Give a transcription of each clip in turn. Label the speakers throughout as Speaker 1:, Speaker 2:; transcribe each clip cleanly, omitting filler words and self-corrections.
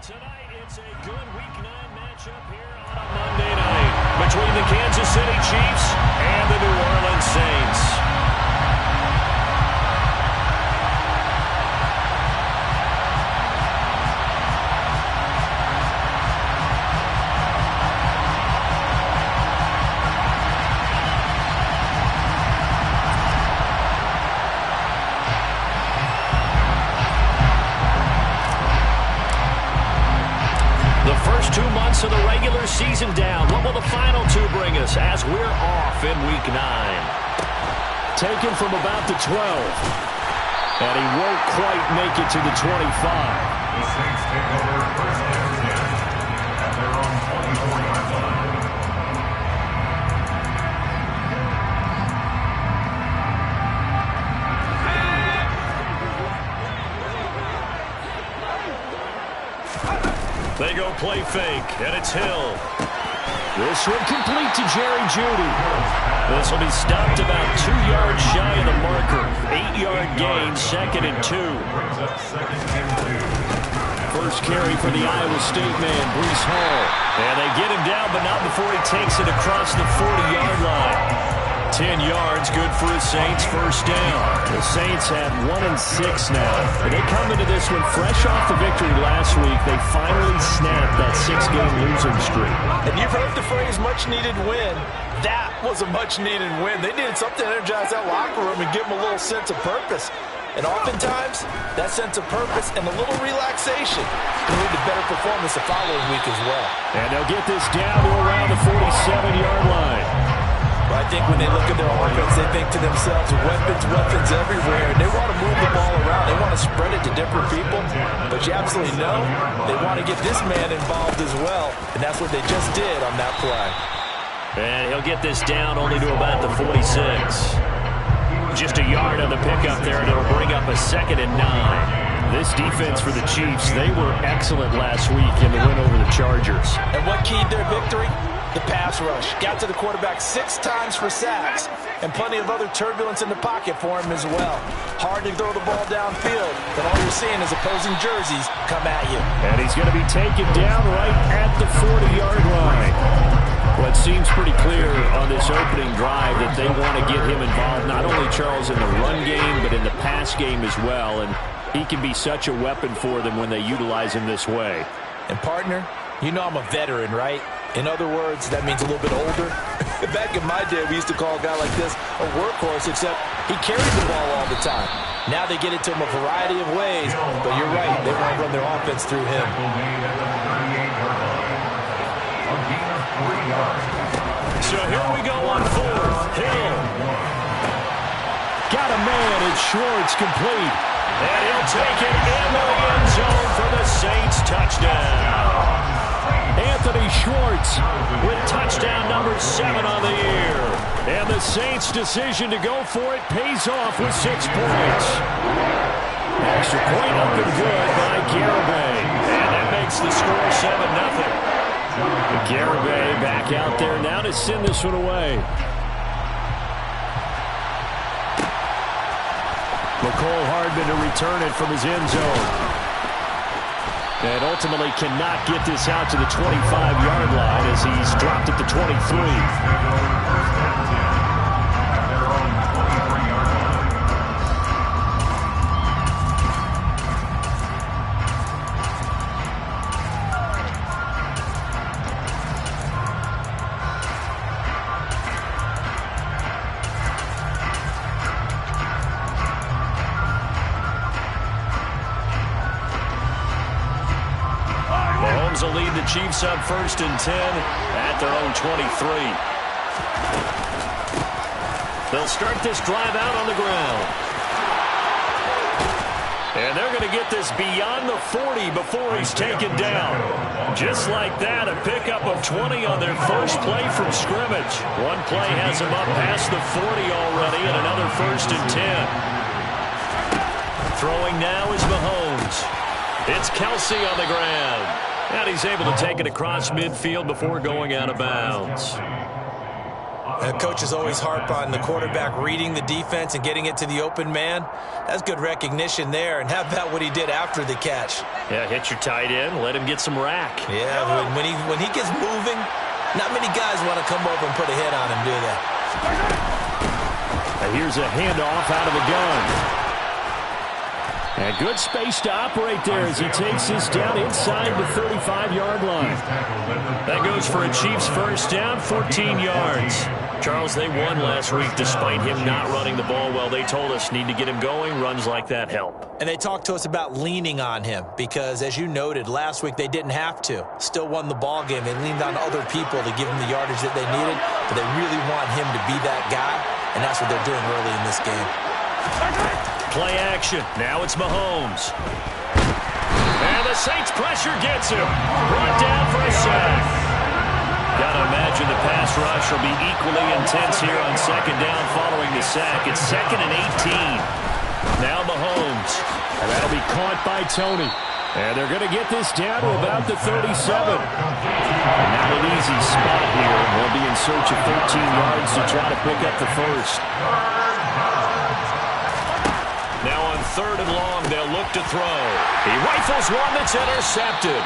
Speaker 1: Tonight, it's a good Week 9 matchup here on a Monday night between the Kansas City Chiefs and the New Orleans Saints. First 2 months of the regular season down. What will the final two bring us as we're off in Week 9?
Speaker 2: Taken from about the 12. And he won't quite make it to the 25.
Speaker 3: The Saints take over first and 10 at their own 24-yard line.
Speaker 1: They go play fake, and it's Hill.
Speaker 2: This one complete to Jerry Jeudy.
Speaker 1: This will be stopped about 2 yards shy of the marker. 8-yard gain, 2nd and 2.
Speaker 2: First carry for the Iowa State man, Breece Hall.
Speaker 1: And they get him down, but not before he takes it across the 40-yard line. 10 yards, good for his Saints, first down.
Speaker 2: The Saints have 1-6 now. And they come into this one fresh off the victory last week. They finally snapped that 6-game losing streak.
Speaker 4: And you've heard the phrase much-needed win. That was a much-needed win. They needed something to energize that locker room and give them a little sense of purpose. And oftentimes, that sense of purpose and a little relaxation can lead to better performance the following week as well.
Speaker 2: And they'll get this down to around the 47-yard line.
Speaker 4: But I think when they look at their offense, they think to themselves, weapons everywhere. And they want to move the ball around. They want to spread it to different people. But you absolutely know they want to get this man involved as well. And that's what they just did on that play.
Speaker 1: And he'll get this down only to about the 46. Just a yard on the pickup there, and it'll bring up a 2nd and 9.
Speaker 2: This defense for the Chiefs, they were excellent last week in the win over the Chargers.
Speaker 4: And what keyed their victory? The pass rush. Got to the quarterback 6 times for sacks, and plenty of other turbulence in the pocket for him as well. Hard to throw the ball downfield, but all you're seeing is opposing jerseys come at you.
Speaker 2: And he's going to be taken down right at the 40-yard line. Well, it seems pretty clear on this opening drive that they want to get him involved, not only, Charles, in the run game, but in the pass game as well. And he can be such a weapon for them when they utilize him this way.
Speaker 4: And, partner, you know I'm a veteran, right? In other words, that means a little bit older. Back in my day, we used to call a guy like this a workhorse, except he carried the ball all the time. Now they get it to him a variety of ways, but you're right, they want to run their offense through him.
Speaker 1: So here we go on 4th. Hill.
Speaker 2: Got a man, it's Schwartz, complete.
Speaker 1: And he'll take it in the end zone for the Saints touchdown.
Speaker 2: Anthony Schwartz
Speaker 1: with touchdown number 7 on the year.
Speaker 2: And the Saints' decision to go for it pays off with 6 points. Extra point up and good by Garibay.
Speaker 1: And that makes the score 7-0.
Speaker 2: Garibay back out there now to send this one away. McCole Hardman to return it from his end zone. And ultimately cannot get this out to the 25-yard line as he's dropped at the 23.
Speaker 1: Will lead the Chiefs up 1st and 10 at their own 23. They'll start this drive out on the ground. And they're going to get this beyond the 40 before he's taken down. Just like that, a pickup of 20 on their first play from scrimmage. One play has them up past the 40 already, and another 1st and 10. Throwing now is Mahomes. It's Kelsey on the ground. And he's able to take it across midfield before going out of bounds.
Speaker 4: Coaches always harp on the quarterback reading the defense and getting it to the open man. That's good recognition there. And how about what he did after the catch?
Speaker 1: Yeah, hit your tight end, let him get some rack.
Speaker 4: Yeah, when he gets moving, not many guys want to come over and put a hit on him, do they?
Speaker 2: And here's a handoff out of the gun. And good space to operate there as he takes this down inside the 35-yard line.
Speaker 1: That goes for a Chiefs first down, 14 yards. Charles, they won last week despite him not running the ball well. They told us need to get him going. Runs like that help.
Speaker 4: And they talked to us about leaning on him because, as you noted, last week they didn't have to. Still won the ball game. They leaned on other people to give him the yardage that they needed, but they really want him to be that guy, and that's what they're doing early in this game.
Speaker 1: Play action. Now it's Mahomes. And the Saints pressure gets him. Brought down for a sack. Gotta imagine the pass rush will be equally intense here on second down following the sack. It's 2nd and 18. Now Mahomes.
Speaker 2: And that'll be caught by Tony. And they're going to get this down to about the 37. And not an easy spot here. They'll be in search of 13 yards to try to pick up the first.
Speaker 1: Now on 3rd and long, they'll look to throw. He rifles one that's intercepted.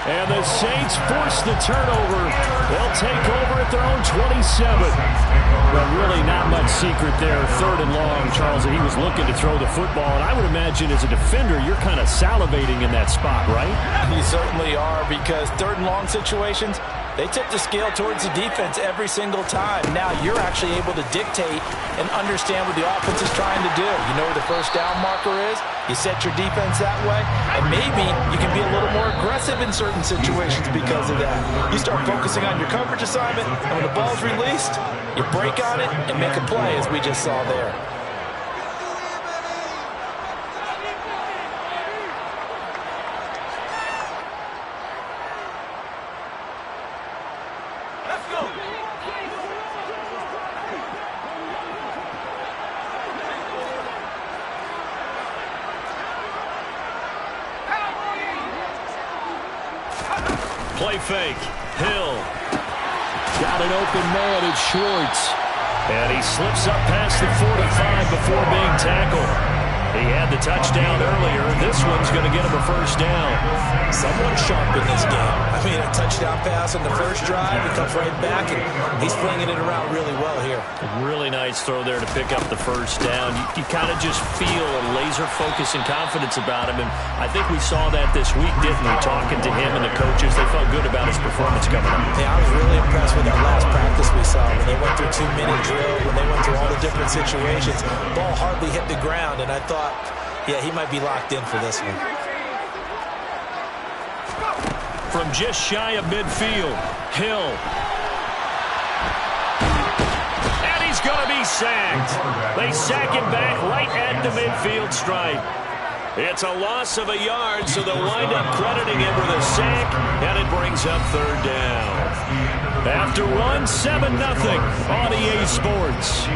Speaker 2: And the Saints force the turnover. They'll take over at their own 27. But really not much secret there. 3rd and long, Charles, he was looking to throw the football. And I would imagine as a defender, you're kind of salivating in that spot, right?
Speaker 4: You certainly are, because 3rd and long situations, they tip the scale towards the defense every single time. Now you're actually able to dictate and understand what the offense is trying to do. You know where the first down marker is. You set your defense that way, and maybe you can be a little more aggressive in certain situations because of that. You start focusing on your coverage assignment, and when the ball's released, you break on it and make a play, as we just saw there.
Speaker 1: Play fake. Hill.
Speaker 2: Got an open man. It's Schwartz.
Speaker 1: And he slips up past the 45 before being tackled. He had the touchdown earlier. This one's going to get him a first down.
Speaker 4: Someone sharp in this game. I mean, a touchdown pass on the first drive. He comes right back, and he's flinging it around really well here.
Speaker 1: Really nice throw there to pick up the first down. You kind of just feel a laser focus and confidence about him, and I think we saw that this week, didn't we? Talking to him and the coaches, they felt good about his performance coming up.
Speaker 4: Yeah, I was really impressed with that last practice we saw when they went through 2-minute drill, when they went through all the different situations. Ball hardly hit the ground, and I thought, yeah, he might be locked in for this one.
Speaker 1: From just shy of midfield, Hill. And he's going to be sacked. They sack him back right at the midfield stripe. It's a loss of a yard, so they'll wind up crediting him with a sack, and it brings up 3rd down. After one, 7-0 on EA Sports.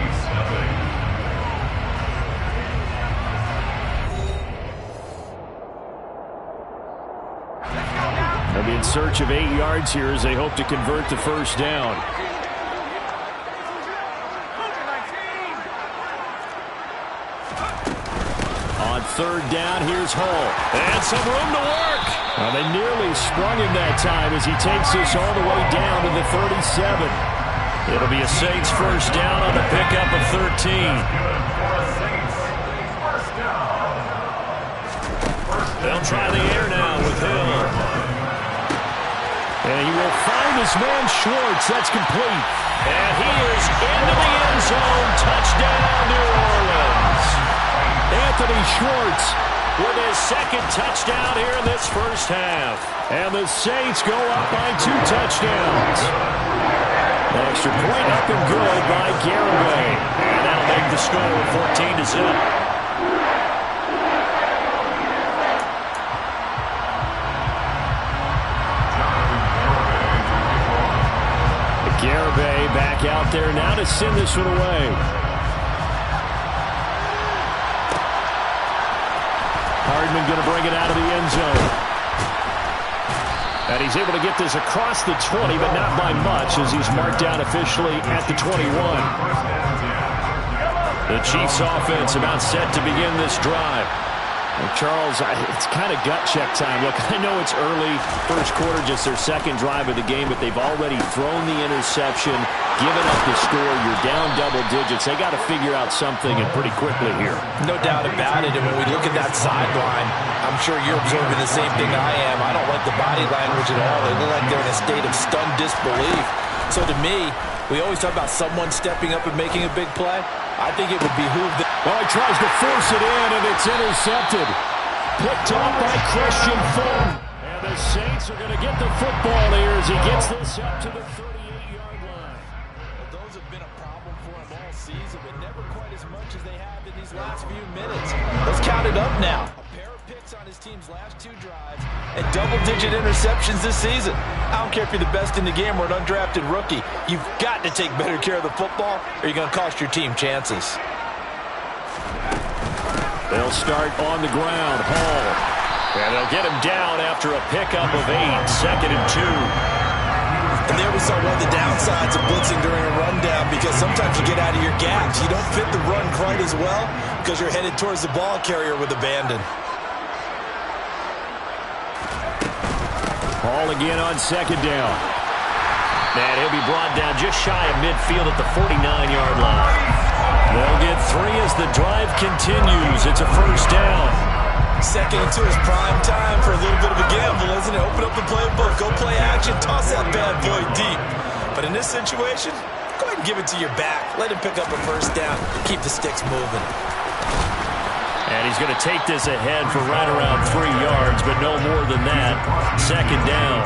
Speaker 2: They'll be in search of 8 yards here as they hope to convert the first down. On 3rd down, here's Hull.
Speaker 1: And some room to work.
Speaker 2: Well, they nearly sprung him that time as he takes this all the way down to the 37.
Speaker 1: It'll be a Saints first down on the pickup of 13. They'll try the air now with Hill.
Speaker 2: And he will find his man Schwartz. That's complete.
Speaker 1: And he is into the end zone. Touchdown, New Orleans.
Speaker 2: Anthony Schwartz
Speaker 1: with his 2nd touchdown here in this first half.
Speaker 2: And the Saints go up by 2 touchdowns. An extra point up and good by Garibay.
Speaker 1: And that'll make the score 14-0.
Speaker 2: Garibay back out there now to send this one away. Hardman going to bring it out of the end zone. And he's able to get this across the 20, but not by much as he's marked down officially at the 21. The Chiefs offense about set to begin this drive. Well, Charles, it's kind of gut check time. Look, I know it's early, first quarter, just their second drive of the game, but they've already thrown the interception, given up the score. You're down double digits. They got to figure out something, and pretty quickly here.
Speaker 4: No doubt about it. And when we look at that sideline, I'm sure you're observing the same thing I am. I don't like the body language at all. They look like they're in a state of stunned disbelief. So to me, we always talk about someone stepping up and making a big play. I think it would behoove them.
Speaker 2: Well, he tries to force it in, and it's intercepted. Picked off by Christian Fulton. And the Saints are going to get the football here as he gets this up to the 38-yard line.
Speaker 4: Well, those have been a problem for him all season, but never quite as much as they have in these last few minutes. Let's count it up now. A pair of picks on his team's last 2 drives and double-digit interceptions this season. I don't care if you're the best in the game or an undrafted rookie. You've got to take better care of the football or you're going to cost your team chances.
Speaker 2: They'll start on the ground. Hall. And they'll get him down after a pickup of 8. 2nd and 2.
Speaker 4: And there we saw one of the downsides of blitzing during a rundown, because sometimes you get out of your gaps. You don't fit the run quite as well because you're headed towards the ball carrier with abandon.
Speaker 2: Hall again on 2nd down. And he'll be brought down just shy of midfield at the 49-yard line. They'll get 3 as the drive continues. It's a first down.
Speaker 4: 2nd and 2 is prime time for a little bit of a gamble, isn't it? Open up the playbook, go play action, toss that bad boy deep. But in this situation, go ahead and give it to your back. Let him pick up a first down. Keep the sticks moving.
Speaker 2: And he's going to take this ahead for right around 3 yards, but no more than that. 2nd down.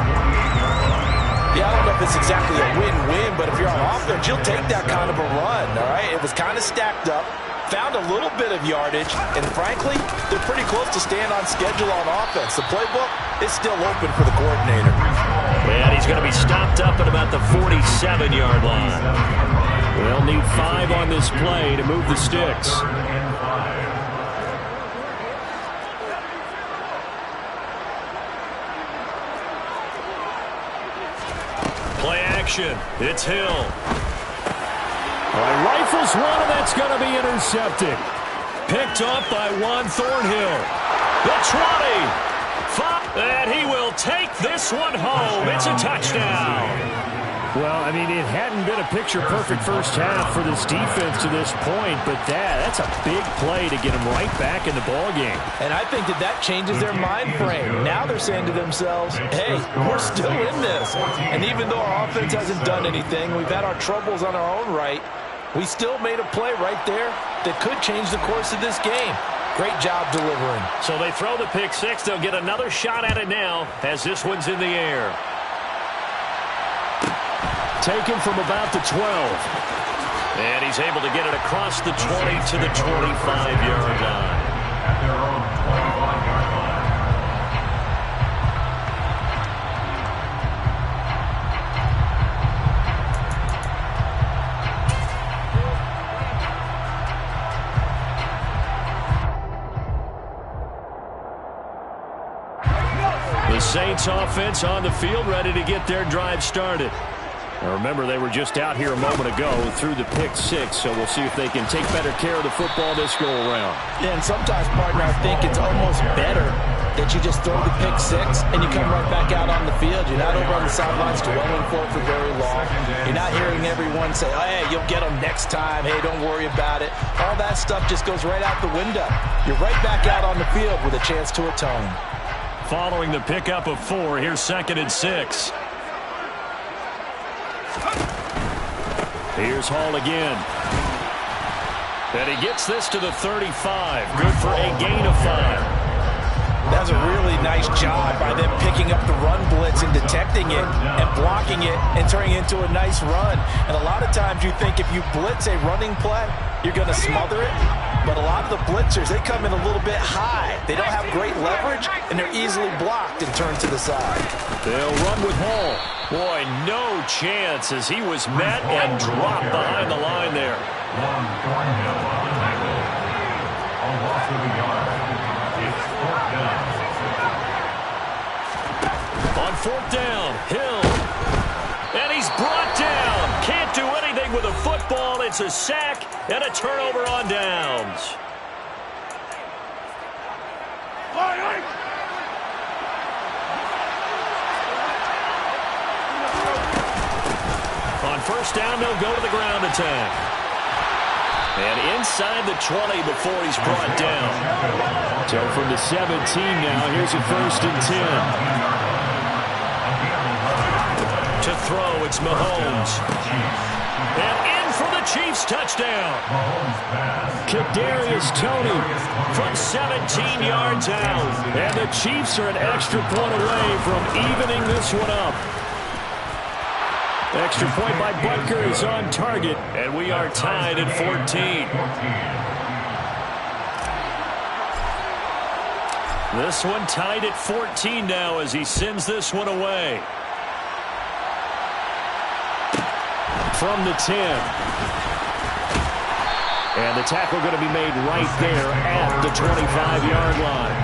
Speaker 4: Yeah, I don't know if it's exactly a win-win, but if you're on offense, you'll take that kind of a run, all right? It was kind of stacked up, found a little bit of yardage, and frankly, they're pretty close to staying on schedule on offense. The playbook is still open for the coordinator.
Speaker 2: And he's going to be stopped up at about the 47-yard line. They'll need 5 on this play to move the sticks. Play action. It's Hill. All right, rifles one, and that's going to be intercepted. Picked off by Juan Thornhill. The 20. And he will take this one home. It's a touchdown. Well, I mean, it hadn't been a picture-perfect first half for this defense to this point, but that's a big play to get them right back in the ballgame.
Speaker 4: And I think that changes their mind frame. Now they're saying to themselves, hey, we're still in this. And even though our offense hasn't done anything, we've had our troubles on our own right, we still made a play right there that could change the course of this game. Great job delivering.
Speaker 2: So they throw the pick 6. They'll get another shot at it now as this one's in the air. Taken from about the 12. And he's able to get it across the 20 to the 25-yard line.
Speaker 3: At their own 25-yard line.
Speaker 2: The Saints offense on the field, ready to get their drive started. Now remember, they were just out here a moment ago through the pick 6, so we'll see if they can take better care of the football this go-around.
Speaker 4: Yeah, and sometimes, partner, I think it's almost better that you just throw the pick 6 and you come right back out on the field. You're not over on the sidelines dwelling for it for very long. You're not hearing everyone say, oh, hey, you'll get them next time. Hey, don't worry about it. All that stuff just goes right out the window. You're right back out on the field with a chance to atone.
Speaker 2: Following the pickup of 4, here's 2nd and 6. Here's Hall again. And he gets this to the 35. Good for a gain of 5.
Speaker 4: That's a really nice job by them picking up the run blitz and detecting it and blocking it and turning it into a nice run. And a lot of times you think if you blitz a running play, you're going to smother it. But a lot of the blitzers, they come in a little bit high. They don't have great leverage, and they're easily blocked and turned to the side.
Speaker 2: They'll run with Hall. Boy, no chance as he was met and dropped behind the line there.
Speaker 3: One Thornhill on the tackle. A loss of a yard. It's 4th down.
Speaker 2: On
Speaker 1: 4th down. Hill. And he's brought down. Can't do anything with a football. It's a sack and a turnover on downs. On 1st down, they'll go to the ground attack. And inside the 20 before he's brought down.
Speaker 2: So from the 17 now, here's a 1st and 10.
Speaker 1: To throw, it's Mahomes. And in for the Chiefs touchdown.
Speaker 2: Kadarius Toney
Speaker 1: From 17 yards out.
Speaker 2: And the Chiefs are an extra point away from evening this one up. Extra point by Butker is on target.
Speaker 1: And we are tied at 14. This one tied at 14 now as he sends this one away.
Speaker 2: From the 10. And the tackle going to be made right there at the 25-yard line.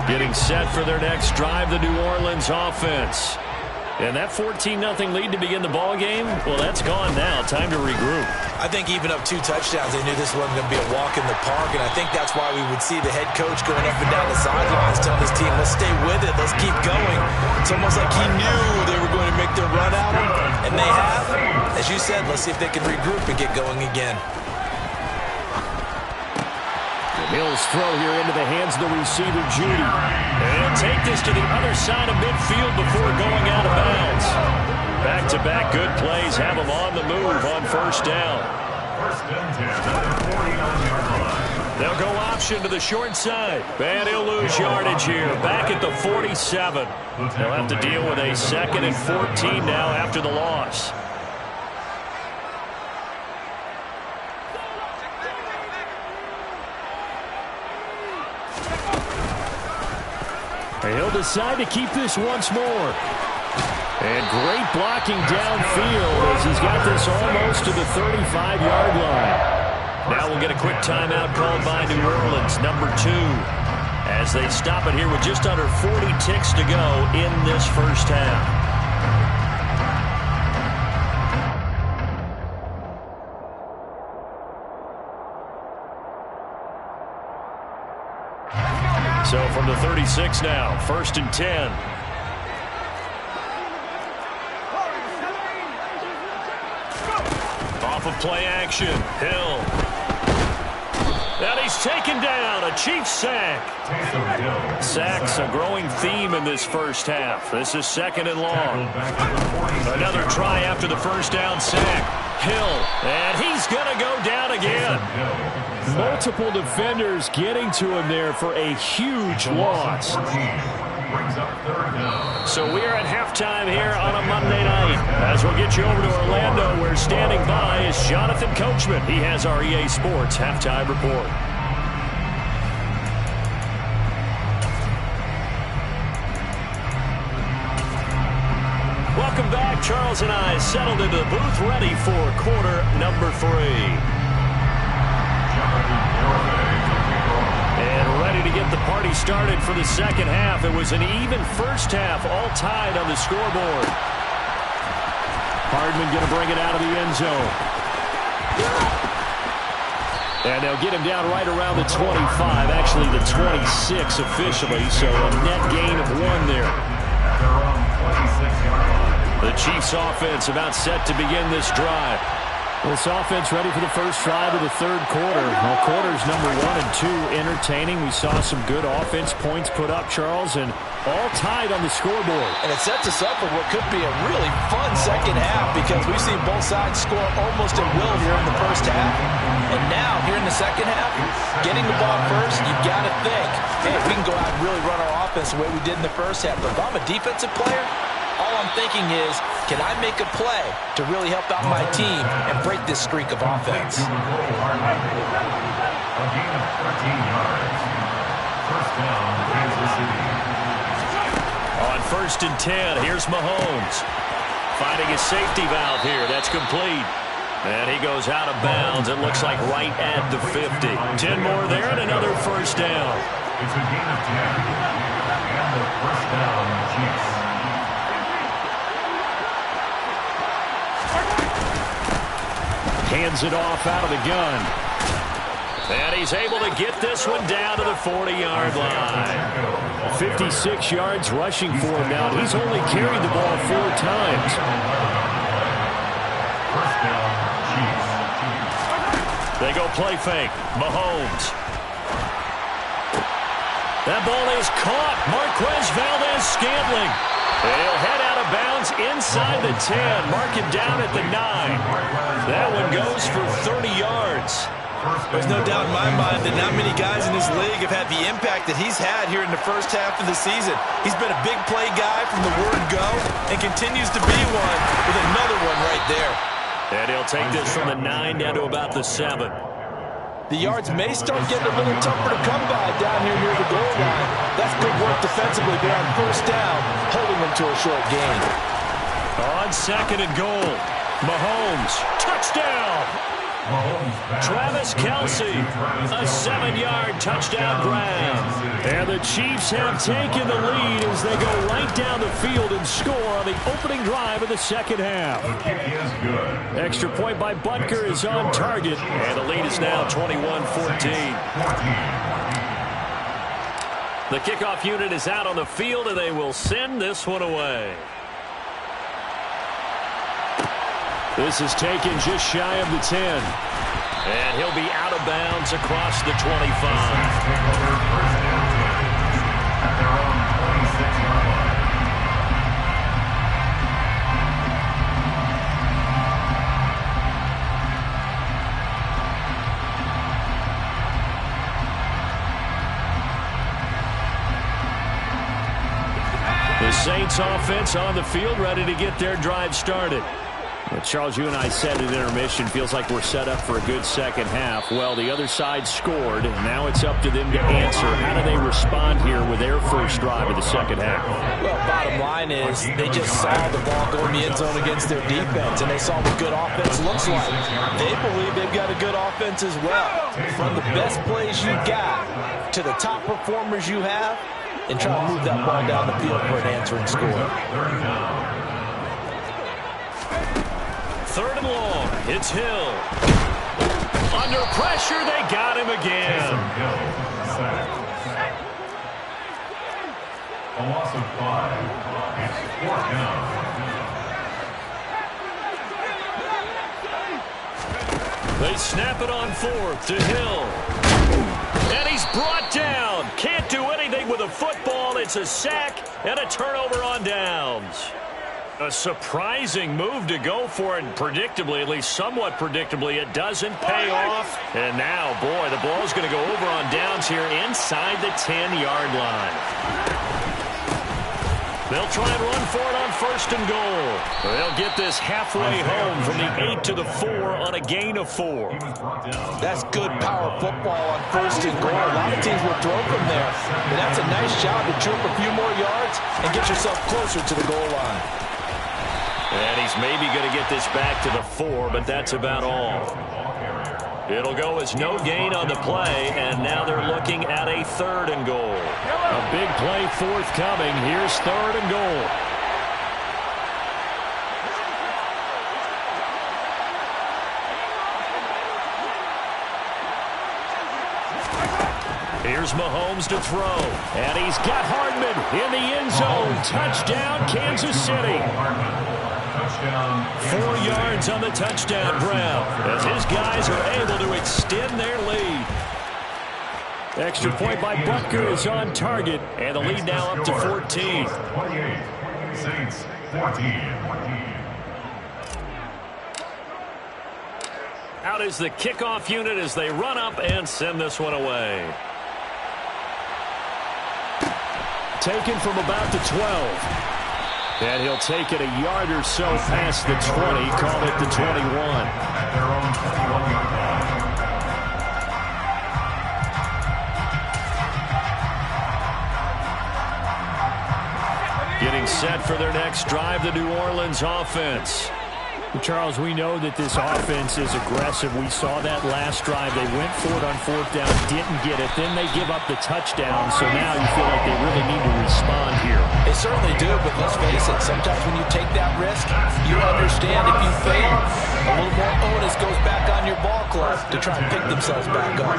Speaker 1: Getting set for their next drive, the New Orleans offense. And that 14-0 lead to begin the ball game, well, that's gone now. Time to regroup.
Speaker 4: I think even up 2 touchdowns, they knew this wasn't going to be a walk in the park, and I think that's why we would see the head coach going up and down the sidelines telling his team, let's stay with it, let's keep going. It's almost like he knew they were going to make their run at him, and they have. As you said, let's see if they can regroup and get going again.
Speaker 2: Hill's throw here into the hands of the receiver, Judy.
Speaker 1: And take this to the other side of midfield before going out of bounds. Back-to-back good plays have them on the move on 1st down. They'll go option to the short side. And he'll lose yardage here. Back at the 47. They'll have to deal with a 2nd and 14 now after the loss.
Speaker 2: He'll decide to keep this once more. And great blocking downfield as he's got this almost to the 35-yard line.
Speaker 1: Now we'll get a quick timeout called by New Orleans, number 2. As they stop it here with just under 40 ticks to go in this 1st half. So from the 36 now, 1st and 10. Off of play action, Hill. And he's taken down, a Chiefs sack. Sacks a growing theme in this 1st half. This is 2nd and long. Another try after the 1st down sack. Hill, and he's going to go down again.
Speaker 2: Multiple defenders getting to him there for a huge loss.
Speaker 1: So we are at halftime here on a Monday night. As we'll get you over to Orlando, where standing by is Jonathan Coachman. He has our EA Sports halftime report. Welcome back. Charles and I settled into the booth, ready for quarter number 3. And ready to get the party started for the 2nd half. It was an even 1st half, all tied on the scoreboard.
Speaker 2: Hardman going to bring it out of the end zone. And they'll get him down right around the 25, actually the 26 officially, so a net gain of 1 there.
Speaker 1: The Chiefs offense about set to begin this drive.
Speaker 2: This offense ready for the first drive of the 3rd quarter. Well, quarters number 1 and 2 entertaining. We saw some good offense points put up, Charles, and all tied on the scoreboard.
Speaker 4: And it sets us up for what could be a really fun 2nd half because we've seen both sides score almost at will here in the 1st half. And now, here in the 2nd half, getting the ball first, you've got to think, hey, we can go out and really run our offense the way we did in the 1st half. But if I'm a defensive player, all I'm thinking is, can I make a play to really help out my team and break this streak of offense?
Speaker 3: A gain of 13 yards. 1st down, Kansas City.
Speaker 1: On 1st and 10, here's Mahomes. finding a safety valve here. That's complete. And he goes out of bounds. It looks like right at the 50. 10 more there and another first down.
Speaker 3: It's a gain of 10. And the first down, Chiefs.
Speaker 1: Hands it off out of the gun. And he's able to get this one down to the 40-yard line. 56 yards rushing for him now. He's only carried the ball 4 times.
Speaker 3: First down, Chiefs.
Speaker 1: They go play fake. Mahomes. That ball is caught. Marquez Valdez-Scantling. He'll head out of bounds inside the 10. Mark him down at the 9. That one goes for 30 yards.
Speaker 4: There's no doubt in my mind that not many guys in this league have had the impact that he's had here in the first half of the season. He's been a big play guy from the word go and continues to be one with another one right there.
Speaker 1: And he'll take this from the 9 down to about the 7.
Speaker 4: The yards may start getting a little tougher to come by down here near the goal line. That's good work defensively, but on first down, holding them to a short gain.
Speaker 1: On 2nd and goal, Mahomes, touchdown! Travis Kelce, a 7-yard touchdown grab. And the Chiefs have taken the lead as they go right down the field and score on the opening drive of the second half.
Speaker 3: The kick is good.
Speaker 1: Extra point by Butker is on target, and the lead is now 21-14. The kickoff unit is out on the field, and they will send this one away. This is taken just shy of the 10. And he'll be out of bounds across the 25. The Saints offense on the field, ready to get their drive started. Well, Charles, you and I said at intermission, feels like we're set up for a good second half. Well, the other side scored, and now it's up to them to answer. How do they respond here with their first drive of the second half?
Speaker 4: Well, bottom line is they just saw the ball go in the end zone against their defense, and they saw what good offense looks like. They believe they've got a good offense as well. From the best plays you got to the top performers you have, and try to move that ball down the field for an answering score.
Speaker 1: 3rd and long. It's Hill. Under pressure, they got him again.
Speaker 3: A loss of 5. It's 4th down.
Speaker 1: They snap it on 4th to Hill. And he's brought down. Can't do anything with a football. It's a sack and a turnover on downs. A surprising move to go for it, and predictably, at least somewhat predictably, it doesn't pay off. And now, boy, the ball's going to go over on downs here inside the 10-yard line. They'll try and run for it on 1st and goal. They'll get this halfway home from the 8 to the 4 on a gain of 4.
Speaker 4: That's good power football on 1st and goal. A lot of teams will throw from there, but that's a nice job to chirp a few more yards and get yourself closer to the goal line.
Speaker 1: And he's maybe going to get this back to the 4, but that's about all. It'll go as no gain on the play, and now they're looking at a 3rd and goal. A big play forthcoming. Here's 3rd and goal. Here's Mahomes to throw. And he's got Hardman in the end zone. Touchdown, Kansas City. 4 yards on the touchdown grab as his guys are able to extend their lead. Extra point by Butker is on target, and the lead now up to 14.
Speaker 3: 28. Saints 14.
Speaker 1: Out is the kickoff unit as they run up and send this one away. Taken from about the 12. And he'll take it a yard or so past the 20, call it the 21.
Speaker 3: At their own 21-yard line.
Speaker 1: Getting Getting set for their next drive, the New Orleans offense.
Speaker 2: Charles, we know that this offense is aggressive. We saw that last drive. They went for it on fourth down, didn't get it. Then they give up the touchdown. So now you feel like they really need to respond here.
Speaker 4: They certainly do, but let's face it, sometimes when you take that risk, you understand if you fail, a little more onus goes back on your ball club to try and pick themselves back up.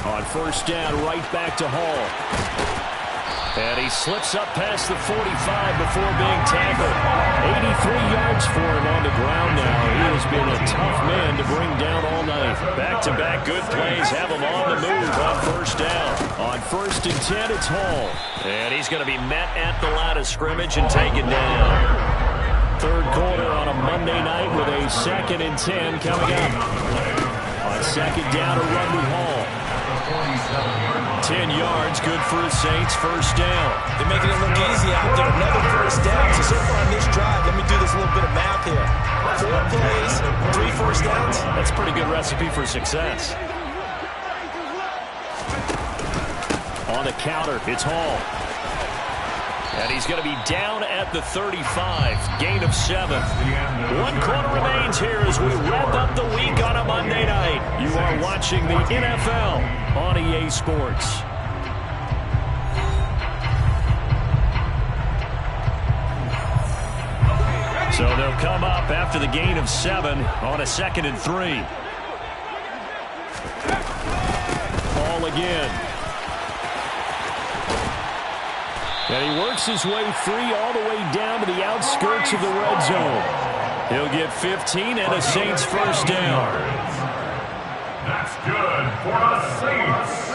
Speaker 2: On first down, right back to Hall.
Speaker 1: And he slips up past the 45 before being tackled. 83 yards for him on the ground now. He has been a tough man to bring down all night. Back-to-back good plays have him on the move on first down.
Speaker 2: On first and 10, it's Hall.
Speaker 1: And he's going to be met at the line of scrimmage and taken down.
Speaker 2: Third quarter on a Monday night with a 2nd and 10 coming up. On second down, a run to Hall.
Speaker 1: 10 yards, good for the Saints, first down.
Speaker 4: They're making it look easy out there. Another first down. So far on this drive, let me do this little bit of math here. 4 plays, 3 first downs.
Speaker 1: That's a pretty good recipe for success.
Speaker 2: On the counter, it's Hall.
Speaker 1: And he's going to be down at the 35, gain of 7. 1 quarter remains here as we wrap up the week on a Monday night. You are watching the NFL on EA Sports. So they'll come up after the gain of 7 on a 2nd and 3.
Speaker 2: Hall again. And he works his way free all the way down to the outskirts of the red zone.
Speaker 1: He'll get 15 and a Saints first down.
Speaker 3: That's good for the Saints.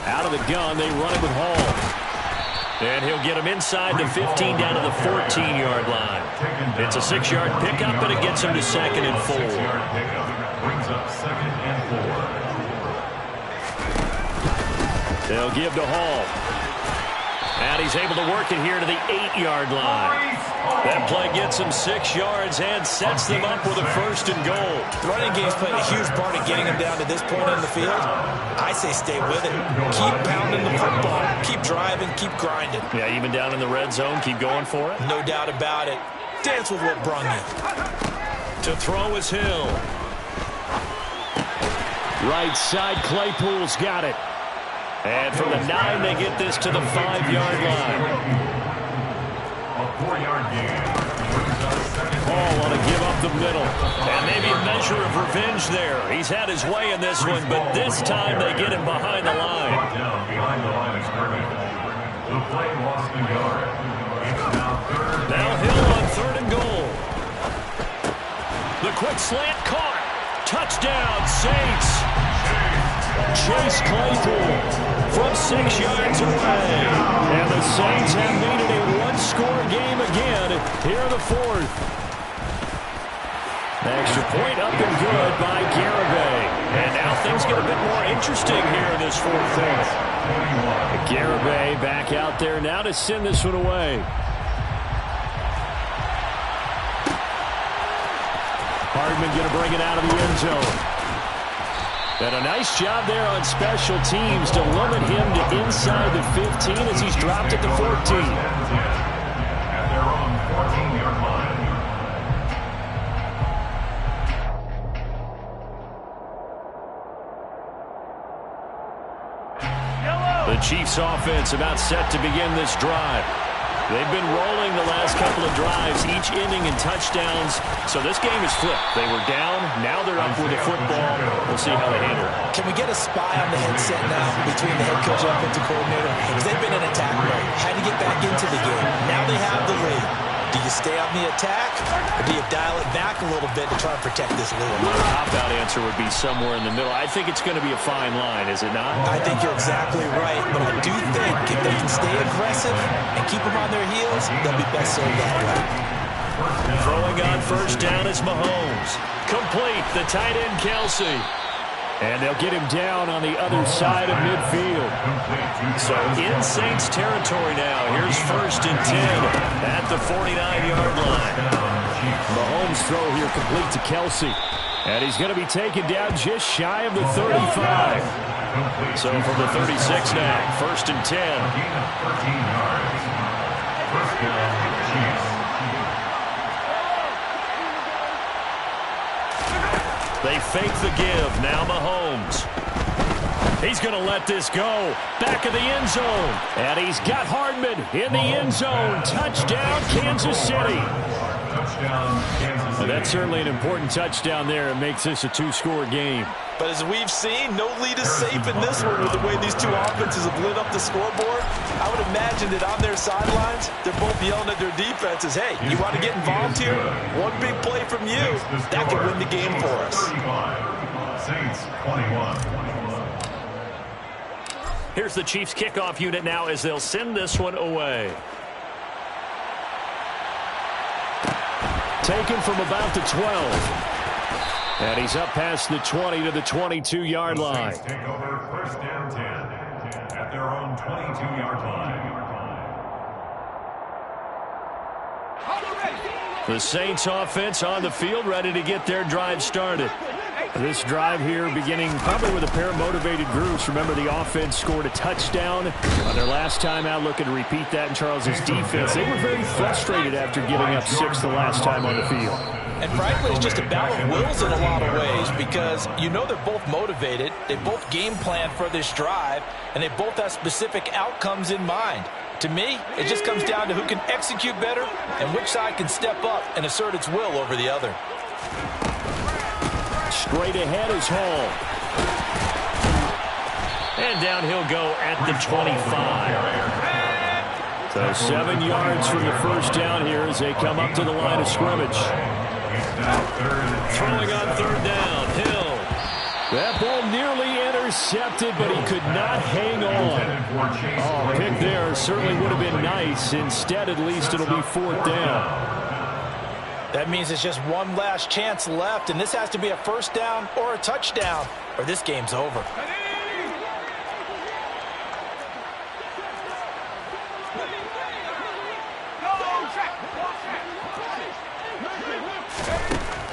Speaker 2: Out of the gun, they run it with Hall.
Speaker 1: And he'll get him inside the 15 down to the 14-yard line. It's a 6-yard pickup, and it gets him to 2nd and 4.
Speaker 3: 6-yard pickup brings up 2nd and 4.
Speaker 1: They'll give to Hall. And he's able to work it here to the 8-yard line. That play gets him 6 yards and sets them up with a 1st and goal.
Speaker 4: The running game's played a huge part of getting them down to this point in the field. I say stay with it. Keep pounding the football. Keep driving. Keep grinding.
Speaker 1: Yeah, even down in the red zone, keep going for it.
Speaker 4: No doubt about it. Dance with what brung you.
Speaker 1: To throw is Hill.
Speaker 2: Right side, Claypool's got it.
Speaker 1: And from the 9, they get this to the 5-yard line.
Speaker 3: A 4-yard gain.
Speaker 2: Hall want to give up the middle.
Speaker 1: And maybe a measure of revenge there. He's had his way in this one, but this time they get him behind the line.
Speaker 3: Down behind the line of scrimmage. The play lost the yard. It's now 3rd.
Speaker 1: Now Hill on 3rd and goal. The quick slant caught. Touchdown, Saints. Chase Claypool from 6 yards away.
Speaker 2: And the Saints have made it a one-score game again here in the 4th. Extra point up and good by Garibay.
Speaker 1: And now things get a bit more interesting here in this 4th quarter.
Speaker 2: Garibay back out there now to send this one away. Hardman going to bring it out of the end zone. And a nice job there on special teams to limit him to inside the 15 as he's dropped at the 14.
Speaker 3: At their own 14-yard line.
Speaker 1: The Chiefs offense about set to begin this drive. They've been rolling the last couple of drives, each ending in touchdowns. So this game is flipped. They were down, now they're up with the football. We'll see how they handle it.
Speaker 4: Can we get a spy on the headset now between the head coach and offensive coordinator? Because they've been in attack mode. Had to get back into the game. Now they have the lead. Do you stay on the attack, or do you dial it back a little bit to try and protect this lead?
Speaker 1: My cop-out answer would be somewhere in the middle. I think it's going to be a fine line, is it not?
Speaker 4: I think you're exactly right, but I do think if they can stay aggressive and keep them on their heels, they'll be best served that way.
Speaker 1: Throwing on first down is Mahomes. Complete, the tight end Kelsey.
Speaker 2: And they'll get him down on the other side of midfield.
Speaker 1: So in Saints territory now. Here's 1st and 10 at the 49-yard line.
Speaker 2: Mahomes' throw here complete to Kelsey. And he's going to be taken down just shy of the 35.
Speaker 1: So from the 36 now, 1st and 10.
Speaker 3: 13 yards. First down, Chiefs.
Speaker 1: They fake the give. Now Mahomes. He's going to let this go. Back of the end zone.
Speaker 2: And he's got Hardman in the end zone. Touchdown, Kansas City.
Speaker 3: Touchdown, Kansas City.
Speaker 2: Well, that's certainly an important touchdown there. It makes this a 2-score game.
Speaker 4: But as we've seen, no lead is safe in this one with the way these two offenses have lit up the scoreboard. I would imagine that on their sidelines, they're both yelling at their defenses, hey, you want to get involved here? One big play from you, that could win the game for us.
Speaker 3: 35. Saints 21.
Speaker 1: Here's the Chiefs kickoff unit now as they'll send this one away.
Speaker 2: Taken from about the 12. And he's up past the 20 to the 22-yard line.
Speaker 3: Saints take over 1st and 10 at their own 22-yard line.
Speaker 1: The Saints offense on the field, ready to get their drive started.
Speaker 2: This drive here beginning probably with a pair of motivated groups. Remember, the offense scored a touchdown on their last time out. Looking to repeat that in Charles's defense. They were very frustrated after giving up 6 the last time on the field.
Speaker 4: And frankly, it's just a battle of wills in a lot of ways because you know they're both motivated, they both game plan for this drive, and they both have specific outcomes in mind. To me, it just comes down to who can execute better and which side can step up and assert its will over the other.
Speaker 2: Straight ahead is Hall.
Speaker 1: And down he'll go at the 25.
Speaker 2: So 7 yards from the first down here as they come up to the line of scrimmage.
Speaker 1: Throwing on 3rd down, Hill.
Speaker 2: That ball nearly intercepted, but he could not hang on. Oh, pick there certainly would have been nice. Instead, at least it'll be 4th down.
Speaker 4: That means it's just one last chance left, and this has to be a 1st down or a touchdown, or this game's over.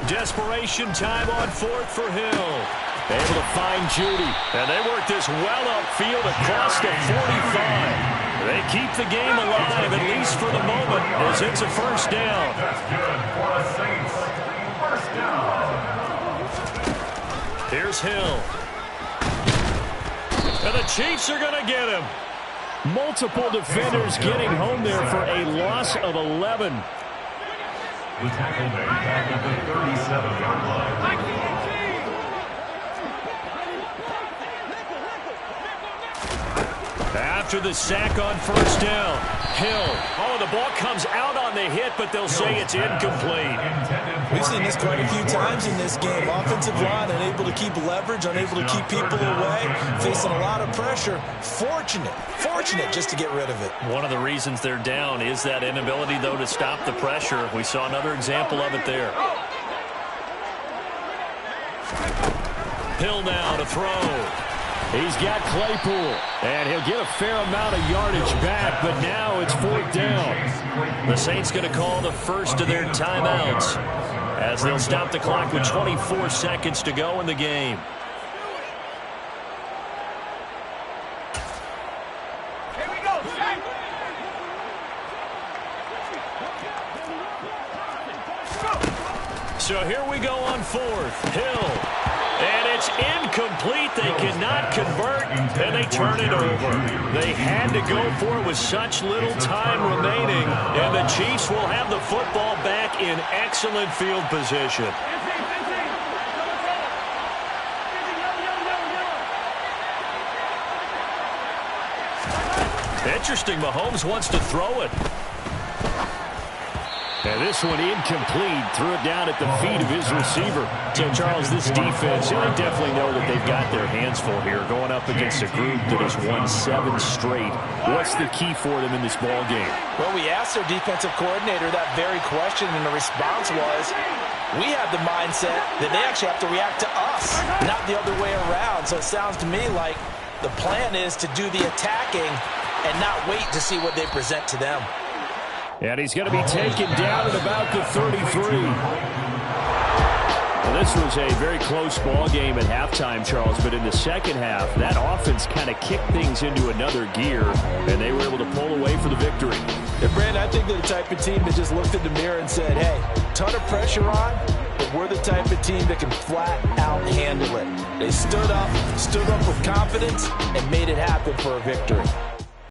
Speaker 1: Desperation time on 4th for Hill.
Speaker 2: Able to find Judy.
Speaker 1: And they work this well upfield across the 45. They keep the game alive, at least for the moment, as it's a 1st down.
Speaker 3: That's good for the Saints. 1st down.
Speaker 1: Here's Hill. And the Chiefs are going to get him.
Speaker 2: Multiple defenders getting home there for a loss of 11.
Speaker 3: The tackle made back at the 37-yard line.
Speaker 1: After the sack on 1st down, Hill. Oh, the ball comes out on the hit, but they'll say it's incomplete.
Speaker 4: We've seen this quite a few times in this game. Offensive line unable to keep leverage, unable to keep people away, facing a lot of pressure. Fortunate just to get rid of it.
Speaker 1: One of the reasons they're down is that inability, though, to stop the pressure. We saw another example of it there. Hill now to throw.
Speaker 2: He's got Claypool, and he'll get a fair amount of yardage back, but now it's 4th down.
Speaker 1: The Saints going to call the first of their timeouts as they'll stop the clock with 24 seconds to go in the game. So here we go on 4th. Hill. And it's incomplete. They cannot convert, and they turn it over. They had to go for it with such little time remaining, and the Chiefs will have the football back in excellent field position. Interesting, Mahomes wants to throw it.
Speaker 2: And this one incomplete. Threw it down at the feet of his receiver. So, Charles, this defense, they definitely know that they've got their hands full here, going up against a group that has won 7 straight. What's the key for them in this ball game?
Speaker 4: Well, we asked their defensive coordinator that very question, and the response was, we have the mindset that they actually have to react to us, not the other way around. So it sounds to me like the plan is to do the attacking and not wait to see what they present to them.
Speaker 2: And he's going to be taken down at about the 33. Well, this was a very close ball game at halftime, Charles, but in the second half, that offense kind of kicked things into another gear, and they were able to pull away for the victory.
Speaker 4: And Brandon, I think they're the type of team that just looked in the mirror and said, hey, ton of pressure on, but we're the type of team that can flat out handle it. They stood up with confidence, and made it happen for a victory.